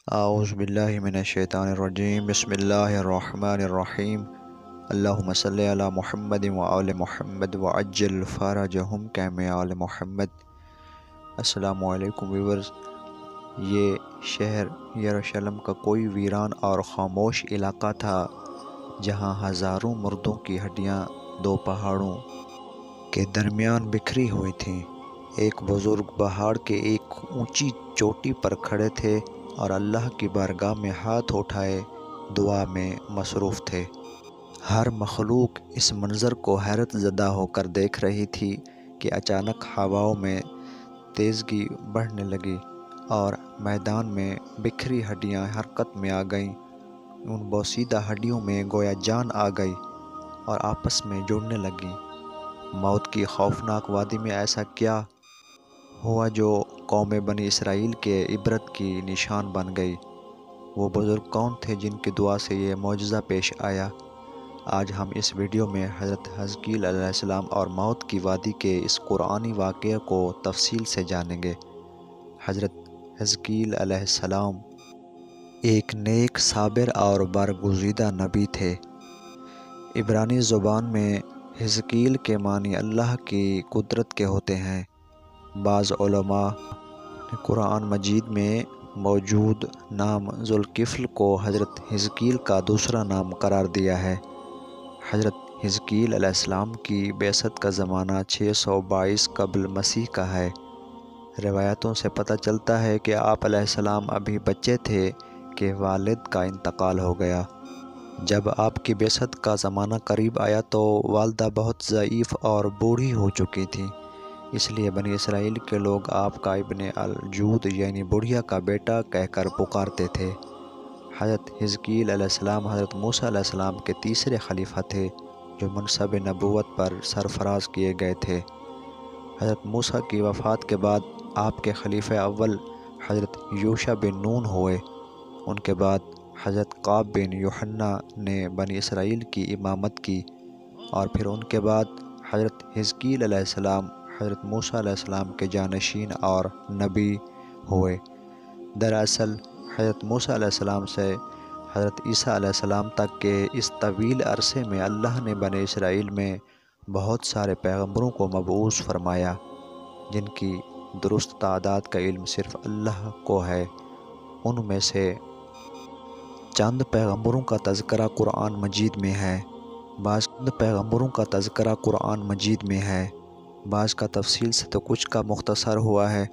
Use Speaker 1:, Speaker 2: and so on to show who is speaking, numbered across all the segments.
Speaker 1: اعوذ باللہ من الشیطان الرجیم بسم اللہ الرحمن الرحیم اللہم صلی علی محمد وآل محمد وعجل فرجہم کما آل محمد۔ السلام علیکم ویورز۔ یہ شہر یروشلم کا کوئی ویران اور خاموش علاقہ تھا جہاں ہزاروں مردوں کی ہڈیاں دو پہاڑوں کے درمیان بکھری ہوئی تھیں۔ ایک بزرگ پہاڑ کے ایک اونچی چوٹی پر کھڑے تھے اور اللہ کی بارگاہ میں ہاتھ اٹھائے دعا میں مصروف تھے۔ ہر مخلوق اس منظر کو حیرت زدہ ہو کر دیکھ رہی تھی کہ اچانک ہواؤں میں تیزگی بڑھنے لگی اور میدان میں بکھری ہڈیاں حرکت میں آ گئیں۔ ان بوسیدہ ہڈیوں میں گویا جان آ گئی اور آپس میں جڑنے لگیں۔ موت کی خوفناک وادی میں ایسا کیا ہوا جو قوم بنی اسرائیل کے عبرت کی نشان بن گئی؟ وہ بزرگ کون تھے جن کی دعا سے یہ معجزہ پیش آیا؟ آج ہم اس ویڈیو میں حضرت حزقیل علیہ السلام اور موت کی وادی کے اس قرآنی واقعے کو تفصیل سے جانیں گے۔ حضرت حزقیل علیہ السلام ایک نیک، صابر اور برگزیدہ نبی تھے۔ عبرانی زبان میں حزقیل کے معنی اللہ کی قدرت کے ہوتے ہیں۔ بعض علماء نے قرآن مجید میں موجود نام ذوالکفل کو حضرت حزقیل کا دوسرا نام قرار دیا ہے۔ حضرت حزقیل علیہ السلام کی بعثت کا زمانہ 622 قبل مسیح کا ہے۔ روایتوں سے پتہ چلتا ہے کہ آپ علیہ السلام ابھی بچے تھے کہ والد کا انتقال ہو گیا۔ جب آپ کی بعثت کا زمانہ قریب آیا تو والدہ بہت ضعیف اور بوڑھی ہو چکی تھیں، اس لیے بنی اسرائیل کے لوگ آپ کا ابن الجود یعنی بڑھیا کا بیٹا کہہ کر پکارتے تھے۔ حضرت حزقیل علیہ السلام حضرت موسیٰ علیہ السلام کے تیسرے خلیفہ تھے جو منصب نبوت پر سرفراز کیے گئے تھے۔ حضرت موسیٰ کی وفات کے بعد آپ کے خلیفہ اول حضرت یوشع بن نون ہوئے۔ ان کے بعد حضرت قاب بن یوحنا نے بنی اسرائیل کی امامت کی اور پھر ان کے بعد حضرت حزقیل علیہ السلام حضرت موسیٰ علیہ السلام کے جانشین اور نبی ہوئے۔ دراصل حضرت موسیٰ علیہ السلام سے حضرت عیسیٰ علیہ السلام تک کے اس طویل عرصے میں اللہ نے بنی اسرائیل میں بہت سارے پیغمبروں کو مبعوث فرمایا، جن کی درست تعداد کا علم صرف اللہ کو ہے۔ ان میں سے چند پیغمبروں کا تذکرہ قرآن مجید میں ہے، بعض کا تفصیل سے تو کچھ کا مختصر ہوا ہے،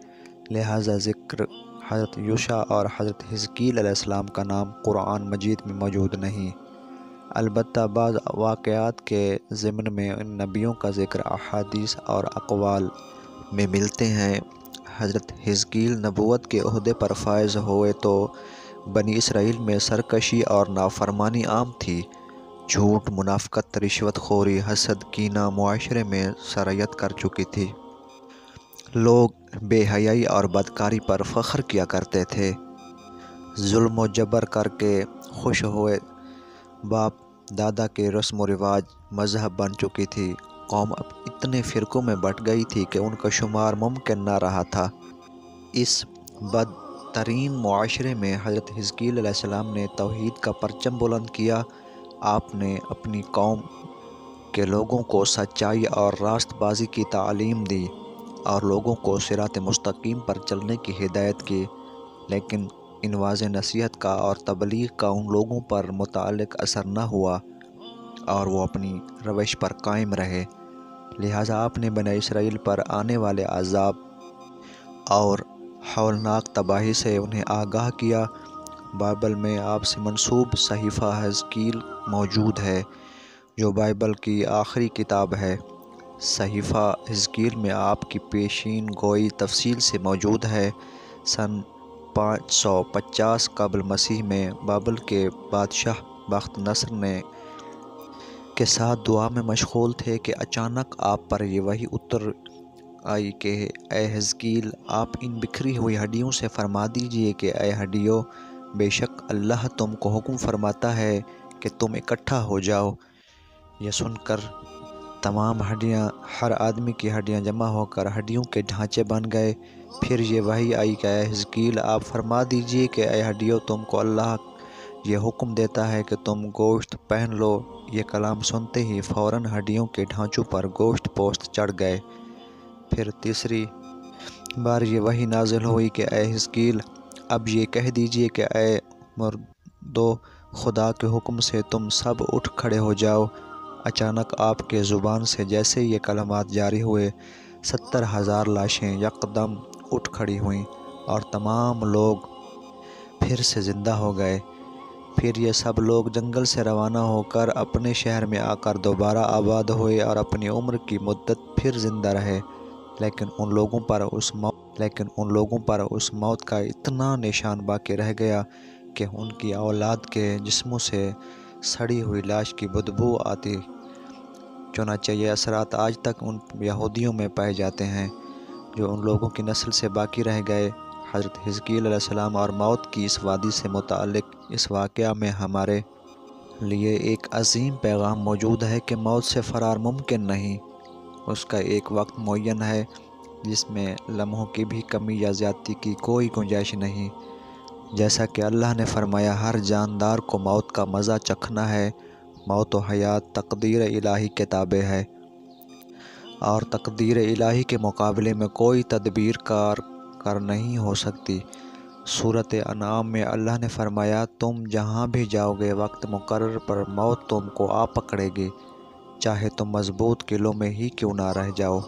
Speaker 1: لہٰذا ذکر حضرت یوشع اور حضرت حزقیل علیہ السلام کا نام قرآن مجید میں موجود نہیں۔ البتہ بعض واقعات کے ضمن میں ان نبیوں کا ذکر احادیث اور اقوال میں ملتے ہیں۔ حضرت حزقیل نبوت کے عہدے پر فائز ہوئے تو بنی اسرائیل میں سرکشی اور نافرمانی عام تھی۔ جھوٹ، منافقت، رشوت خوری، حسد، کینہ معاشرے میں سرایت کر چکی تھی۔ لوگ بے حیائی اور بدکاری پر فخر کیا کرتے تھے۔ ظلم و جبر کر کے خوش ہوئے باپ دادا کے رسم و رواج مذہب بن چکی تھی۔ قوم اب اتنے فرقوں میں بٹ گئی تھی کہ ان کا شمار ممکن نہ رہا تھا۔ اس بدترین معاشرے میں حضرت حزقیل علیہ السلام نے توحید کا پرچم بلند کیا۔ آپ نے اپنی قوم کے لوگوں کو سچائی اور راست بازی کی تعلیم دی اور لوگوں کو صراط مستقیم پر چلنے کی ہدایت کی، لیکن ان واضح نصیحت کا اور تبلیغ کا ان لوگوں پر متعلق اثر نہ ہوا اور وہ اپنی روش پر قائم رہے۔ لہٰذا آپ نے بنی اسرائیل پر آنے والے عذاب اور ہولناک تباہی سے انہیں آگاہ کیا۔ بائبل میں آپ سے منسوب صحیفہ حزقیل موجود ہے، جو بائبل کی آخری کتاب ہے۔ صحیفہ حزقیل میں آپ کی پیشین گوئی تفصیل سے موجود ہے۔ سن 550 قبل مسیح میں بابل کے بادشاہ بخت نصر کے ساتھ دعا میں مشغول تھے کہ اچانک آپ پر یہ وحی اتر آئی کہ اے حزقیل، آپ ان بکھری ہوئی ہڈیوں سے فرما دیجئے کہ اے ہڈیوں، بے شک اللہ تم کو حکم فرماتا ہے کہ تم اکٹھا ہو جاؤ۔ یہ سن کر تمام ہڈیاں، ہر آدمی کی ہڈیاں جمع ہو کر ہڈیوں کے ڈھانچے بن گئے۔ پھر یہ وحی آئی کہ اے حزقیل آپ فرما دیجئے کہ اے ہڈیو تم کو اللہ یہ حکم دیتا ہے کہ تم گوشت پہن لو۔ یہ کلام سنتے ہی فوراً ہڈیوں کے ڈھانچوں پر گوشت پوست چڑھ گئے۔ پھر تیسری بار یہ وحی نازل ہوئی کہ اے حزقیل اب یہ کہہ دیجئے کہ اے مردو خدا کے حکم سے تم سب اٹھ کھڑے ہو جاؤ۔ اچانک آپ کے زبان سے جیسے یہ کلمات جاری ہوئے 70,000 لاشیں یکدم اٹھ کھڑی ہوئیں اور تمام لوگ پھر سے زندہ ہو گئے۔ پھر یہ سب لوگ جنگل سے روانہ ہو کر اپنے شہر میں آ کر دوبارہ آباد ہوئے اور اپنی عمر کی مدت پھر زندہ رہے، لیکن ان لوگوں پر اس موت کا اتنا نشان باقی رہ گیا کہ ان کی اولاد کے جسموں سے سڑی ہوئی لاش کی بدبو آتی۔ چنانچہ یہ اثرات آج تک ان یہودیوں میں پائے جاتے ہیں جو ان لوگوں کی نسل سے باقی رہ گئے۔ حضرت حزقیل علیہ السلام اور موت کی اس وادی سے متعلق اس واقعہ میں ہمارے لیے ایک عظیم پیغام موجود ہے کہ موت سے فرار ممکن نہیں۔ اس کا ایک وقت معین ہے جس میں لمحوں کی بھی کمی یا زیادتی کی کوئی گنجائش نہیں۔ جیسا کہ اللہ نے فرمایا ہر جاندار کو موت کا مزہ چکھنا ہے۔ موت و حیات تقدیر الہی کے تابع ہے اور تقدیر الہی کے مقابلے میں کوئی تدبیر کار نہیں ہو سکتی۔ سورۃ انعام میں اللہ نے فرمایا تم جہاں بھی جاؤ گے وقت مقرر پر موت تم کو آ پکڑے گی، چاہے تم مضبوط قلعوں میں ہی کیوں نہ رہ جاؤ۔